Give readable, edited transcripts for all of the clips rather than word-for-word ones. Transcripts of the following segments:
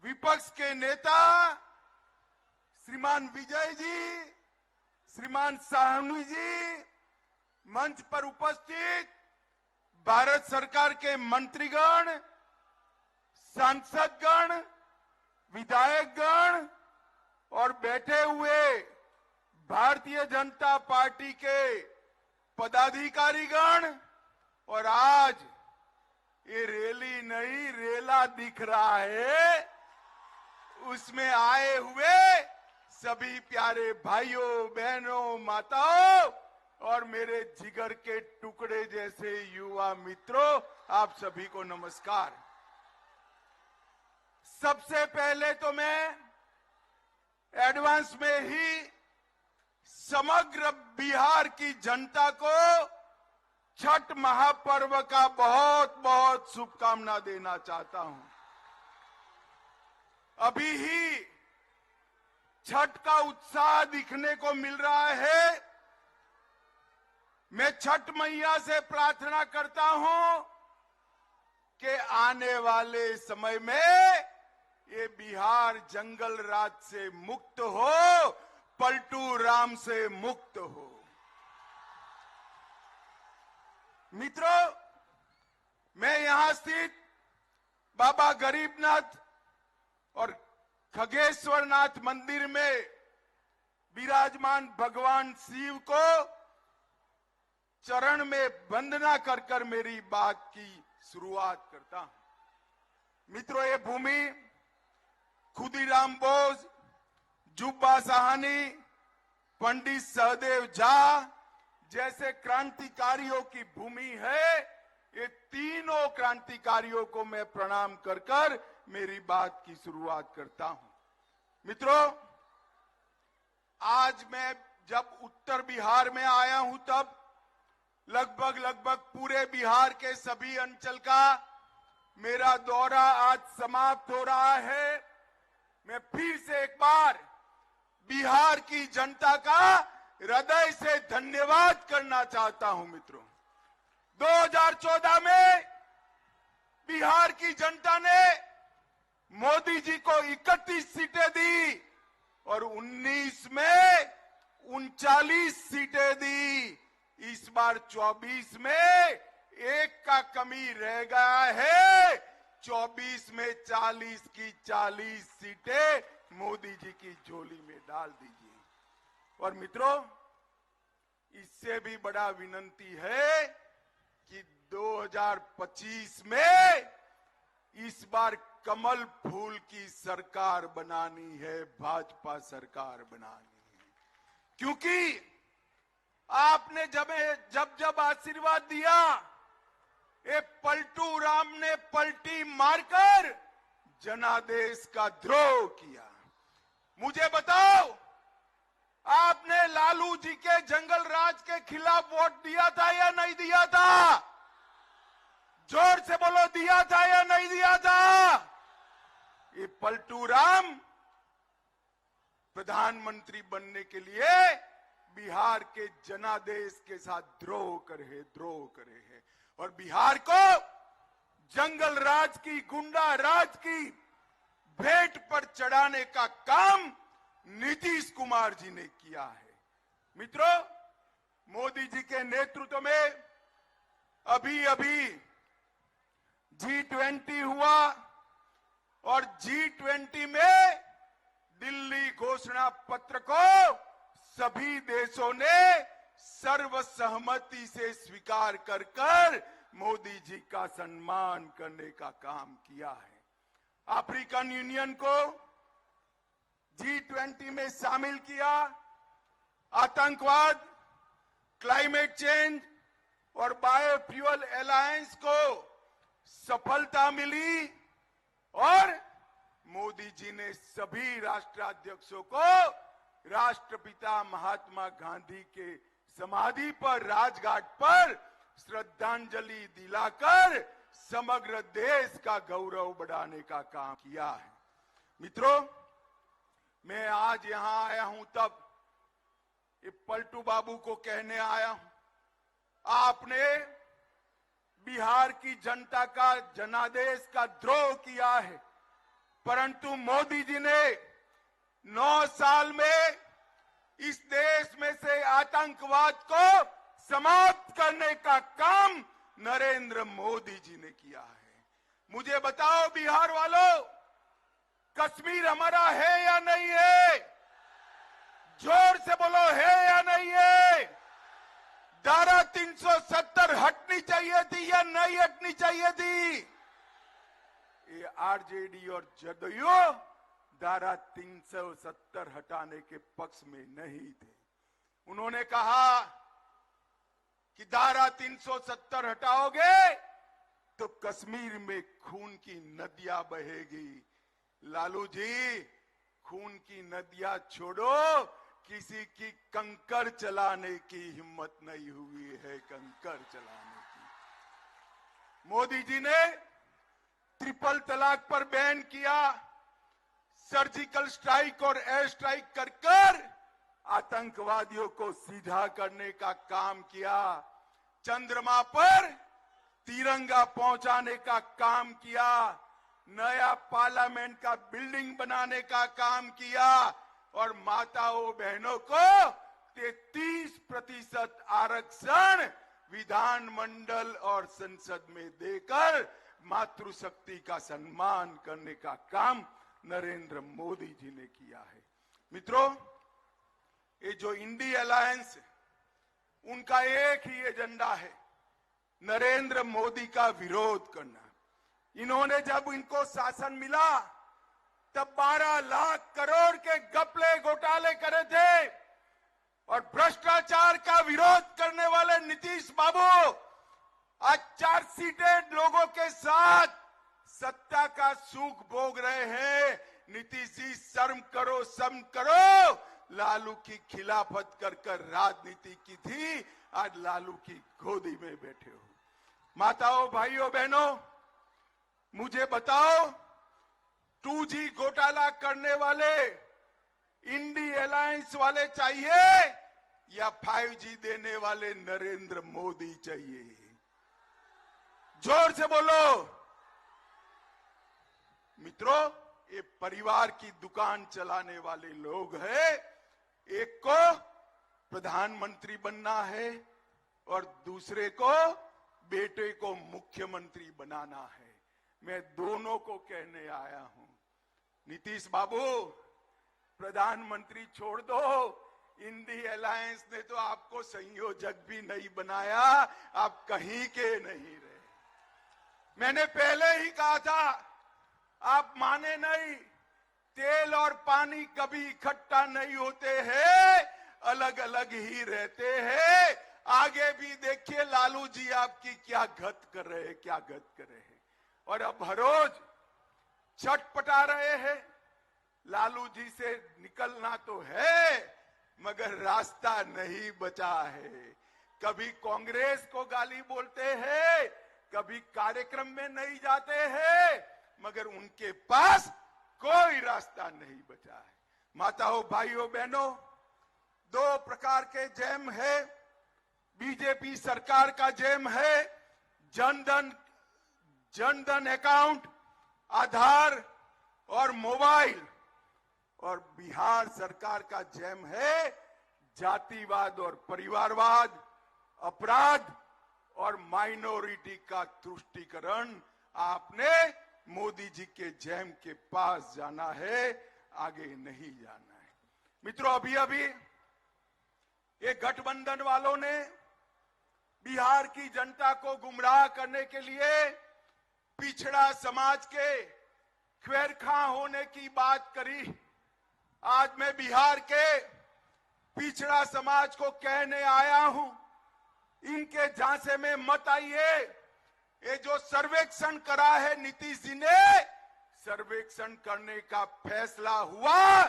विपक्ष के नेता श्रीमान विजय जी, श्रीमान साहनी जी, मंच पर उपस्थित भारत सरकार के मंत्रीगण, सांसदगण, विधायकगण और बैठे हुए भारतीय जनता पार्टी के पदाधिकारीगण और आज ये रैली नहीं रेला दिख रहा है, उसमें आए हुए सभी प्यारे भाइयों, बहनों, माताओं और मेरे जिगर के टुकड़े जैसे युवा मित्रों, आप सभी को नमस्कार। सबसे पहले तो मैं एडवांस में ही समग्र बिहार की जनता को छठ महापर्व का बहुत बहुत शुभकामना देना चाहता हूं। अभी ही छठ का उत्साह दिखने को मिल रहा है। मैं छठ मैया से प्रार्थना करता हूं कि आने वाले समय में ये बिहार जंगल राज से मुक्त हो, पलटू राम से मुक्त हो। मित्रों, मैं यहां स्थित बाबा गरीबनाथ और खगेश्वरनाथ मंदिर में विराजमान भगवान शिव को चरण में वंदना कर कर मेरी बात की शुरुआत करता हूं। मित्रों, ये भूमि खुदीराम बोस, जुब्बा साहनी, पंडित सहदेव झा जैसे क्रांतिकारियों की भूमि है। ये तीनों क्रांतिकारियों को मैं प्रणाम कर कर मेरी बात की शुरुआत करता हूं। मित्रों, आज मैं जब उत्तर बिहार में आया हूं तब लगभग पूरे बिहार के सभी अंचल का मेरा दौरा आज समाप्त हो रहा है। मैं फिर से एक बार बिहार की जनता का हृदय से धन्यवाद करना चाहता हूं। मित्रों, 2014 में बिहार की जनता ने मोदी जी को 31 सीटें दी और 19 में 39 सीटें दी। इस बार 24 में एक का कमी रह गया है। 24 में 40 की 40 सीटें मोदी जी की झोली में डाल दीजिए। और मित्रों, इससे भी बड़ा विनंती है कि 2025 में इस बार कमल फूल की सरकार बनानी है, भाजपा सरकार बनानी है। क्योंकि आपने जब आशीर्वाद दिया, ये पलटू राम ने पलटी मारकर जनादेश का द्रोह किया। मुझे बताओ, आपने लालू जी के जंगल राज के खिलाफ वोट दिया था या नहीं दिया था? जोर से बोलो, दिया था या नहीं दिया था? ये पलटू राम प्रधानमंत्री बनने के लिए बिहार के जनादेश के साथ द्रोह करे है और बिहार को जंगल राज की, गुंडा राज की भेंट पर चढ़ाने का काम नीतीश कुमार जी ने किया है। मित्रों, मोदी जी के नेतृत्व में अभी G20 हुआ और G20 में दिल्ली घोषणा पत्र को सभी देशों ने सर्वसहमति से स्वीकार कर मोदी जी का सम्मान करने का काम किया है। अफ्रीकन यूनियन को G20 में शामिल किया। आतंकवाद, क्लाइमेट चेंज और बायोफ्यूल अलायंस को सफलता मिली और मोदी जी ने सभी राष्ट्राध्यक्षों को राष्ट्रपिता महात्मा गांधी के समाधि पर, राजघाट पर श्रद्धांजलि दिलाकर समग्र देश का गौरव बढ़ाने का काम किया है। मित्रों, मैं आज यहां आया हूं तब ये पलटू बाबू को कहने आया हूं, आपने बिहार की जनता का जनादेश का द्रोह किया है। परंतु मोदी जी ने 9 साल में इस देश में से आतंकवाद को समाप्त करने का काम नरेंद्र मोदी जी ने किया है। मुझे बताओ बिहार वालों, कश्मीर हमारा है या नहीं है? जोर से बोलो, है या नहीं है? धारा 370 हटनी चाहिए थी या नहीं हटनी चाहिए थी? ये आरजेडी और जदयू धारा 370 हटाने के पक्ष में नहीं थे। उन्होंने कहा कि धारा 370 हटाओगे तो कश्मीर में खून की नदियां बहेगी। लालू जी, खून की नदियां छोड़ो, किसी की कंकर चलाने की हिम्मत नहीं हुई है, कंकर चलाने की। मोदी जी ने ट्रिपल तलाक पर बैन किया, सर्जिकल स्ट्राइक और एयर स्ट्राइक कर कर आतंकवादियों को सीधा करने का काम किया, चंद्रमा पर तिरंगा पहुंचाने का काम किया, नया पार्लियामेंट का बिल्डिंग बनाने का काम किया और माताओं बहनों को 33% आरक्षण विधानमंडल और संसद में देकर मातृशक्ति का सम्मान करने का काम नरेंद्र मोदी जी ने किया है। मित्रों, ये जो इंडी अलायंस, उनका एक ही एजेंडा है, नरेंद्र मोदी का विरोध करना। इन्होंने जब इनको शासन मिला तब 12 लाख करोड़ के घपले घोटाले करे थे और भ्रष्टाचार का विरोध करने वाले नीतीश बाबू आज चार्जशीटेड लोगों के साथ सत्ता का सुख भोग रहे हैं। नीतीश जी, शर्म करो, शर्म करो। लालू की खिलाफत कर कर राजनीति की थी, आज लालू की गोदी में बैठे हो। माताओं, भाइयों, बहनों, मुझे बताओ, 2G घोटाला करने वाले इंडी अलायंस वाले चाहिए या 5G देने वाले नरेंद्र मोदी चाहिए? जोर से बोलो। मित्रों, ये परिवार की दुकान चलाने वाले लोग हैं। एक को प्रधानमंत्री बनना है और दूसरे को, बेटे को मुख्यमंत्री बनाना है। मैं दोनों को कहने आया हूं, नीतीश बाबू, प्रधानमंत्री छोड़ दो। इंडी अलायंस ने तो आपको संयोजक भी नहीं बनाया, आप कहीं के नहीं रहे। मैंने पहले ही कहा था, आप माने नहीं, तेल और पानी कभी इकट्ठा नहीं होते हैं, अलग अलग ही रहते हैं। आगे भी देखिए लालू जी आपकी क्या गत कर रहे हैं, क्या गत कर रहे हैं। और अब हर रोज छटपटा रहे हैं। लालू जी से निकलना तो है, मगर रास्ता नहीं बचा है। कभी कांग्रेस को गाली बोलते हैं, कभी कार्यक्रम में नहीं जाते हैं, मगर उनके पास कोई रास्ता नहीं बचा है। माताओं, भाइयों, बहनों, 2 प्रकार के जैम है। बीजेपी सरकार का जैम है जनधन अकाउंट, आधार और मोबाइल, और बिहार सरकार का जैम है जातिवाद और परिवारवाद, अपराध और माइनॉरिटी का तुष्टीकरण। आपने मोदी जी के जैम के पास जाना है, आगे नहीं जाना है। मित्रों, अभी अभी ये गठबंधन वालों ने बिहार की जनता को गुमराह करने के लिए पिछड़ा समाज के खैरखा होने की बात करी। आज मैं बिहार के पिछड़ा समाज को कहने आया हूं, इनके झांसे में मत आइए। ये जो सर्वेक्षण करा है नीतीश जी ने, सर्वेक्षण करने का फैसला हुआ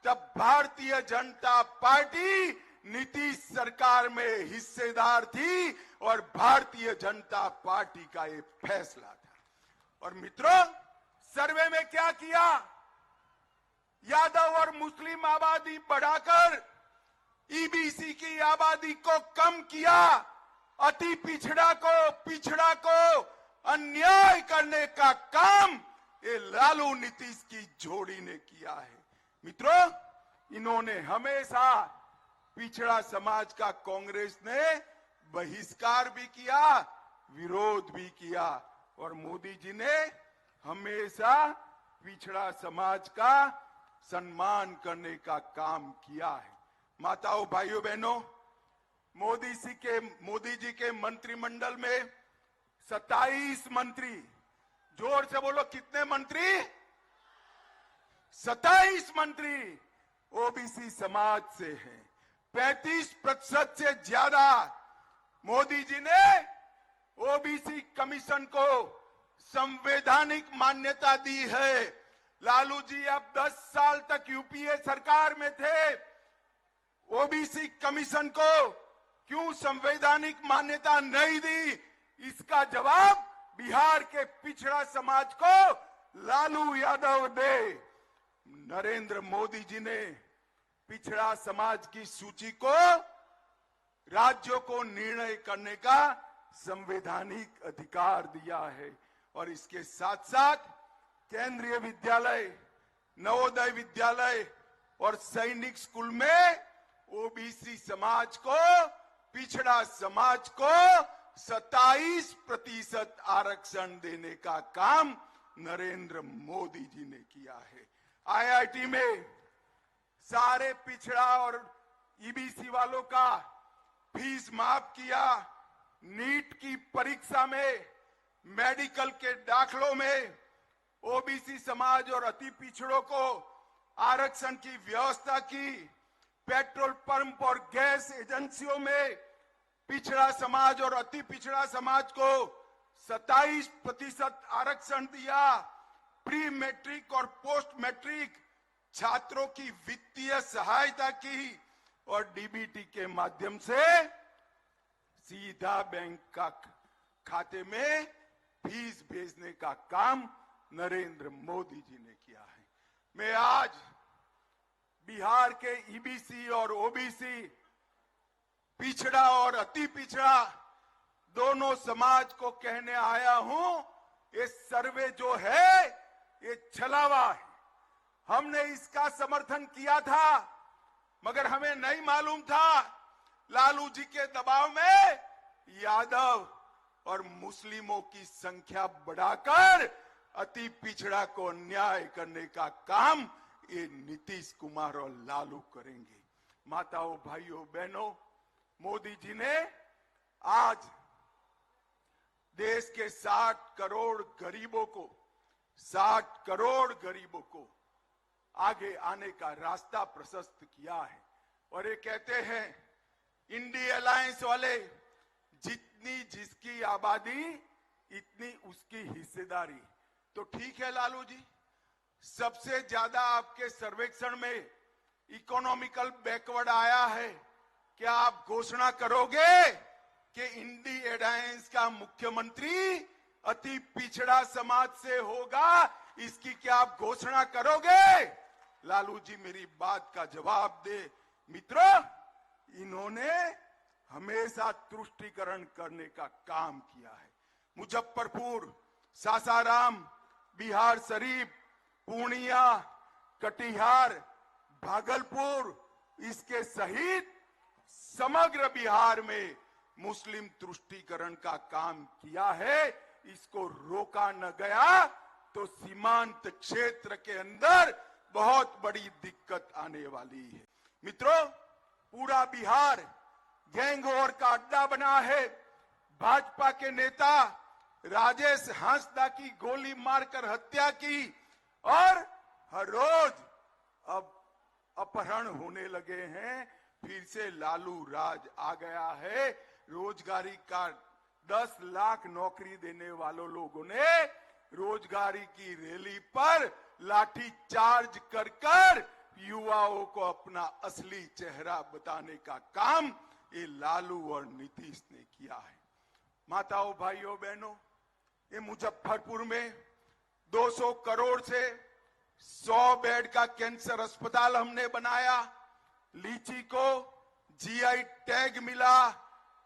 तब भारतीय जनता पार्टी नीतीश सरकार में हिस्सेदार थी और भारतीय जनता पार्टी का ये फैसला था। और मित्रों, सर्वे में क्या किया? यादव और मुस्लिम आबादी बढ़ाकर ईबीसी की आबादी को कम किया। अति पिछड़ा को अन्याय करने का काम ये लालू नीतीश की जोड़ी ने किया है। मित्रों, इन्होंने हमेशा पिछड़ा समाज का कांग्रेस ने बहिष्कार भी किया, विरोध भी किया, और मोदी जी ने हमेशा पिछड़ा समाज का सम्मान करने का काम किया है। माताओं, भाइयों, बहनों, मोदी जी के मंत्रिमंडल में 27 मंत्री, जोर से बोलो कितने मंत्री? 27 मंत्री ओबीसी समाज से हैं। 35% से ज्यादा मोदी जी ने ओबीसी कमीशन को संवैधानिक मान्यता दी है। लालू जी अब 10 साल तक यूपीए सरकार में थे, ओबीसी कमीशन को क्यों संवैधानिक मान्यता नहीं दी? इसका जवाब बिहार के पिछड़ा समाज को लालू यादव दे। नरेंद्र मोदी जी ने पिछड़ा समाज की सूची को राज्यों को निर्णय करने का संवैधानिक अधिकार दिया है, और इसके साथ साथ केंद्रीय विद्यालय, नवोदय विद्यालय और सैनिक स्कूल में ओबीसी समाज को, पिछड़ा समाज को 27% आरक्षण देने का काम नरेंद्र मोदी जी ने किया है। आईआईटी में सारे पिछड़ा और ईबीसी वालों का फीस माफ किया। नीट की परीक्षा में, मेडिकल के दाखलों में ओबीसी समाज और अति पिछड़ों को आरक्षण की व्यवस्था की। पेट्रोल पंप और गैस एजेंसियों में पिछड़ा समाज और अति पिछड़ा समाज को 27% आरक्षण दिया। प्री मैट्रिक और पोस्ट मैट्रिक छात्रों की वित्तीय सहायता की, और डीबीटी के माध्यम से सीधा बैंक का खाते में फीस भेजने का काम नरेंद्र मोदी जी ने किया है। मैं आज बिहार के ईबीसी और ओबीसी, पिछड़ा और अति पिछड़ा दोनों समाज को कहने आया हूं, ये सर्वे जो है ये छलावा है। हमने इसका समर्थन किया था, मगर हमें नहीं मालूम था लालू जी के दबाव में यादव और मुस्लिमों की संख्या बढ़ाकर अति पिछड़ा को अन्याय करने का काम ये नीतीश कुमार और लालू करेंगे। माताओं, भाइयों, बहनों, मोदी जी ने आज देश के 60 करोड़ गरीबों को आगे आने का रास्ता प्रशस्त किया है। और ये कहते हैं इंडी अलायंस वाले, जितनी जिसकी आबादी इतनी उसकी हिस्सेदारी। तो ठीक है लालू जी, सबसे ज्यादा आपके सर्वेक्षण में इकोनॉमिकल बैकवर्ड आया है। क्या आप घोषणा करोगे कि इंडी अलायंस का मुख्यमंत्री अति पिछड़ा समाज से होगा? इसकी क्या आप घोषणा करोगे? लालू जी मेरी बात का जवाब दे। मित्रों, इन्होंने हमेशा तुष्टीकरण करने का काम किया है। मुजफ्फरपुर, सासाराम, बिहार शरीफ, पूर्णिया, कटिहार, भागलपुर, इसके सहित समग्र बिहार में मुस्लिम तुष्टीकरण का काम किया है। इसको रोका न गया तो सीमांत क्षेत्र के अंदर बहुत बड़ी दिक्कत आने वाली है। मित्रों, पूरा बिहार गैंग वॉर का अड्डा बना है। भाजपा के नेता राजेश हांसदा की गोली मारकर हत्या की, और हर रोज अब अपहरण होने लगे हैं। फिर से लालू राज आ गया है। रोजगारी का 10 लाख नौकरी देने वालों लोगों ने रोजगारी की रैली पर लाठी चार्ज कर युवाओं को अपना असली चेहरा बताने का काम ये लालू और नीतीश ने किया है। माताओं, भाइयों, बहनों, ये मुजफ्फरपुर में 200 करोड़ से 100 बेड का कैंसर अस्पताल हमने बनाया। लीची को जीआई टैग मिला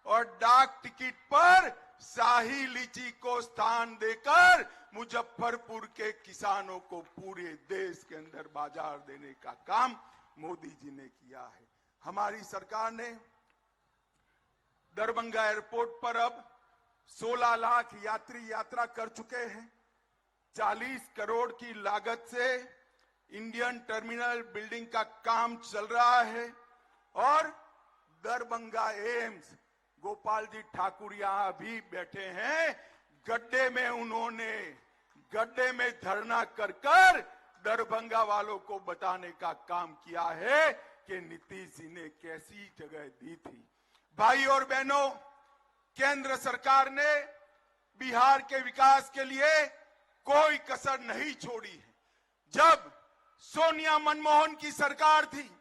और डाक टिकट पर शाही लीची को स्थान देकर मुजफ्फरपुर के किसानों को पूरे देश के अंदर बाजार देने का काम मोदी जी ने किया है। हमारी सरकार ने दरभंगा एयरपोर्ट पर अब 16 लाख यात्री यात्रा कर चुके हैं। 40 करोड़ की लागत से इंडियन टर्मिनल बिल्डिंग का काम चल रहा है और दरभंगा एम्स, गोपाल जी ठाकुर यहां भी बैठे हैं, गड्ढे में उन्होंने धरना कर दरभंगा वालों को बताने का काम किया है कि नीतीश जी ने कैसी जगह दी थी। भाई और बहनों, केंद्र सरकार ने बिहार के विकास के लिए कोई कसर नहीं छोड़ी है। जब सोनिया मनमोहन की सरकार थी,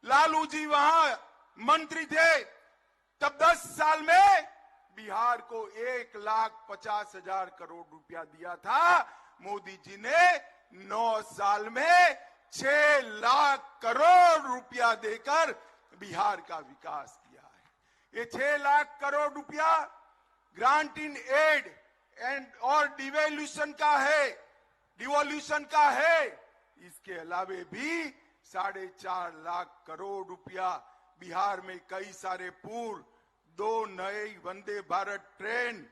लालू जी वहां मंत्री थे, तब 10 साल में बिहार को 1,50,000 करोड़ रुपया दिया था। मोदी जी ने 9 साल में 6 लाख करोड़ रुपया देकर बिहार का विकास किया है। ये 6 लाख करोड़ रुपया ग्रांट इन एड एंड और डिवोल्यूशन का है। इसके अलावे भी 4.5 लाख करोड़ रुपया बिहार में कई सारे पुल, 2 नए Vande Bharat train,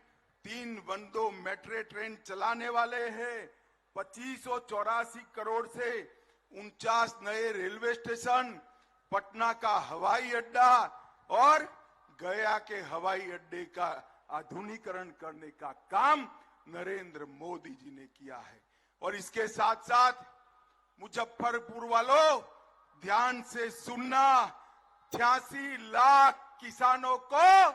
3 वंदो metro train चलाने वाले हैं। 2584 करोड़ से 49 नए रेलवे स्टेशन, पटना का हवाई अड्डा और गया के हवाई अड्डे का आधुनिकीकरण करने का काम नरेंद्र मोदी जी ने किया है। और इसके साथ साथ मुजफ्फरपुर वालों, ध्यान से सुनना, 86 लाख किसानों को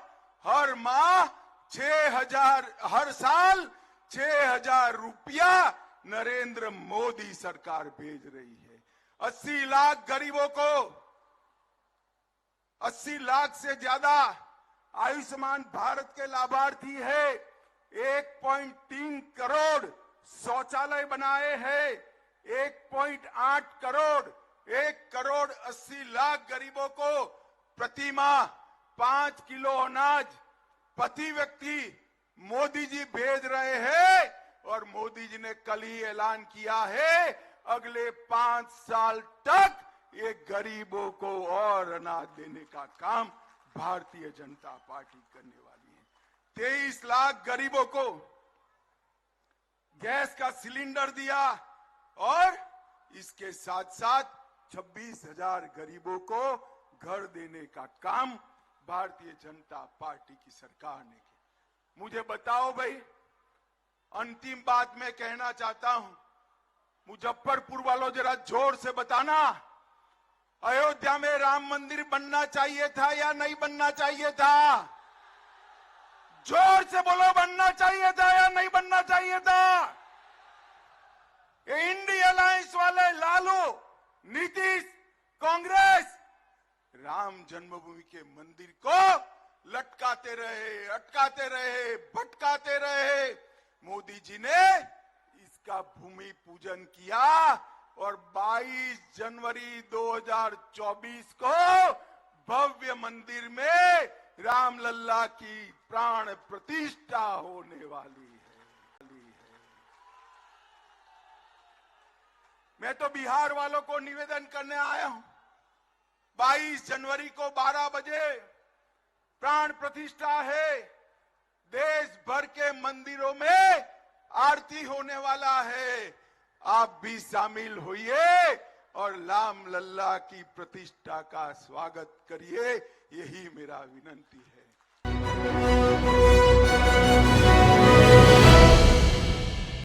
हर माह 6,000, हर साल 6,000 रुपया नरेंद्र मोदी सरकार भेज रही है। 80 लाख गरीबों को, 80 लाख से ज्यादा आयुष्मान भारत के लाभार्थी है। 1.3 करोड़ शौचालय बनाए हैं। 1.8 करोड़, 1 करोड़ 80 लाख गरीबों को प्रति माह 5 किलो अनाज प्रति व्यक्ति मोदी जी भेज रहे हैं। और मोदी जी ने कल ही ऐलान किया है, अगले 5 साल तक ये गरीबों को और अनाज देने का काम भारतीय जनता पार्टी करने वाली है। 23 लाख गरीबों को गैस का सिलेंडर दिया और इसके साथ साथ 26,000 गरीबों को घर देने का काम भारतीय जनता पार्टी की सरकार ने किया। मुझे बताओ भाई, अंतिम बात मैं कहना चाहता हूं, मुजफ्फरपुर वालों जरा जोर से बताना, अयोध्या में राम मंदिर बनना चाहिए था या नहीं बनना चाहिए था? जोर से बोलो, बनना चाहिए था या नहीं बनना चाहिए था? ये इंडिया अलायंस वाले लालू, नीतीश, कांग्रेस राम जन्मभूमि के मंदिर को लटकाते रहे, अटकाते रहे, भटकाते रहे। मोदी जी ने इसका भूमि पूजन किया और 22 जनवरी 2024 को भव्य मंदिर में रामलल्ला की प्राण प्रतिष्ठा होने वाली है। मैं तो बिहार वालों को निवेदन करने आया हूं, 22 जनवरी को 12 बजे प्राण प्रतिष्ठा है। देश भर के मंदिरों में आरती होने वाला है। आप भी शामिल होइए और राम लल्ला की प्रतिष्ठा का स्वागत करिए, यही मेरा विनंती है।